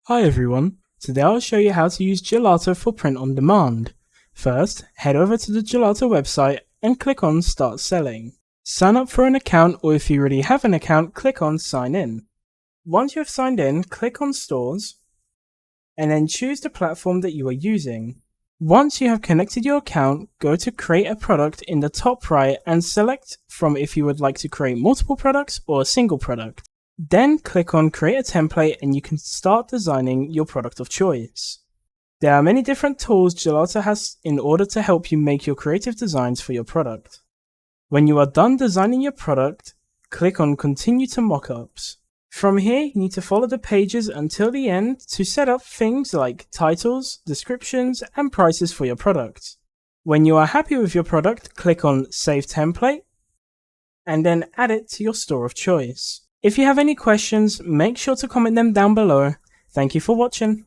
Hi everyone, today I'll show you how to use Gelato for print on demand. First, head over to the Gelato website and click on Start Selling. Sign up for an account, or if you already have an account, click on Sign In. Once you have signed in, click on Stores and then choose the platform that you are using. Once you have connected your account, go to Create a Product in the top right and select from if you would like to create multiple products or a single product. Then click on Create a Template and you can start designing your product of choice. There are many different tools Gelato has in order to help you make your creative designs for your product. When you are done designing your product, click on Continue to Mockups. From here, you need to follow the pages until the end to set up things like titles, descriptions, and prices for your product. When you are happy with your product, click on Save Template and then add it to your store of choice. If you have any questions, make sure to comment them down below. Thank you for watching.